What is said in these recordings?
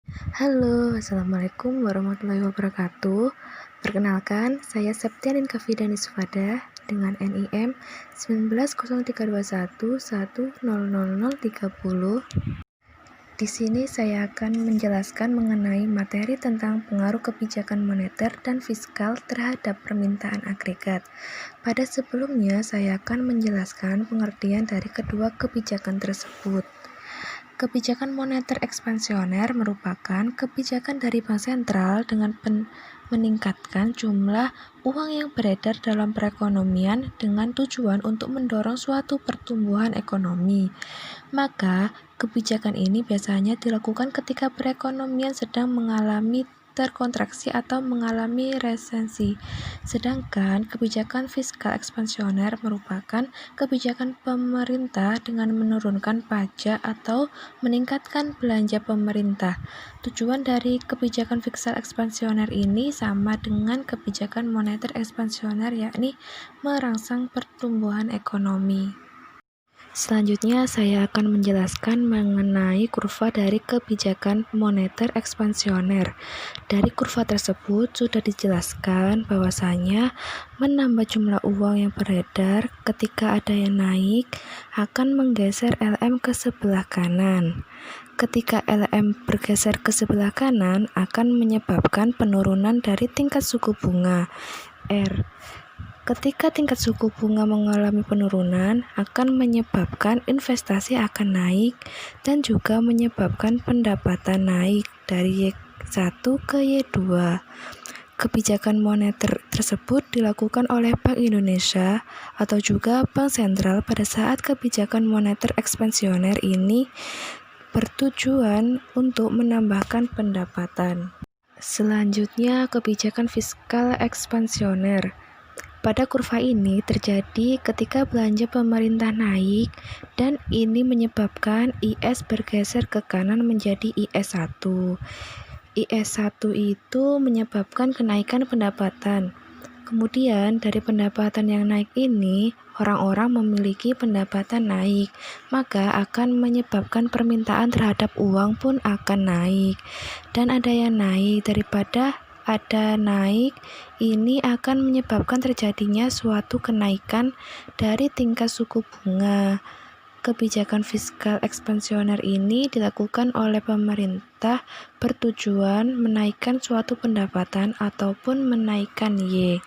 Halo, Assalamualaikum warahmatullahi wabarakatuh. Perkenalkan, saya Septianin Kafidani Sufada dengan NIM 190321100030. Di sini saya akan menjelaskan mengenai materi tentang pengaruh kebijakan moneter dan fiskal terhadap permintaan agregat. Pada sebelumnya, saya akan menjelaskan pengertian dari kedua kebijakan tersebut. Kebijakan moneter ekspansioner merupakan kebijakan dari bank sentral dengan meningkatkan jumlah uang yang beredar dalam perekonomian dengan tujuan untuk mendorong suatu pertumbuhan ekonomi. Maka, kebijakan ini biasanya dilakukan ketika perekonomian sedang mengalami terkontraksi atau mengalami resesi. Sedangkan kebijakan fiskal ekspansioner merupakan kebijakan pemerintah dengan menurunkan pajak atau meningkatkan belanja pemerintah. Tujuan dari kebijakan fiskal ekspansioner ini sama dengan kebijakan moneter ekspansioner, yakni merangsang pertumbuhan ekonomi. Selanjutnya, saya akan menjelaskan mengenai kurva dari kebijakan moneter ekspansioner. Dari kurva tersebut sudah dijelaskan bahwasanya menambah jumlah uang yang beredar ketika ada yang naik akan menggeser LM ke sebelah kanan. Ketika LM bergeser ke sebelah kanan akan menyebabkan penurunan dari tingkat suku bunga R. Ketika tingkat suku bunga mengalami penurunan, akan menyebabkan investasi akan naik dan juga menyebabkan pendapatan naik dari Y1 ke Y2. Kebijakan moneter tersebut dilakukan oleh Bank Indonesia atau juga Bank Sentral pada saat kebijakan moneter ekspansioner ini bertujuan untuk menambahkan pendapatan. Selanjutnya, kebijakan fiskal ekspansioner. Pada kurva ini terjadi ketika belanja pemerintah naik dan ini menyebabkan IS bergeser ke kanan menjadi IS1. IS1 itu menyebabkan kenaikan pendapatan. Kemudian dari pendapatan yang naik ini, orang-orang memiliki pendapatan naik, maka akan menyebabkan permintaan terhadap uang pun akan naik. Dan ada yang naik daripada ada naik, ini akan menyebabkan terjadinya suatu kenaikan dari tingkat suku bunga. Kebijakan fiskal ekspansioner ini dilakukan oleh pemerintah bertujuan menaikkan suatu pendapatan ataupun menaikkan Y.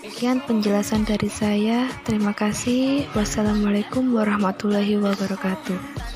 Sekian penjelasan dari saya. Terima kasih. Wassalamualaikum warahmatullahi wabarakatuh.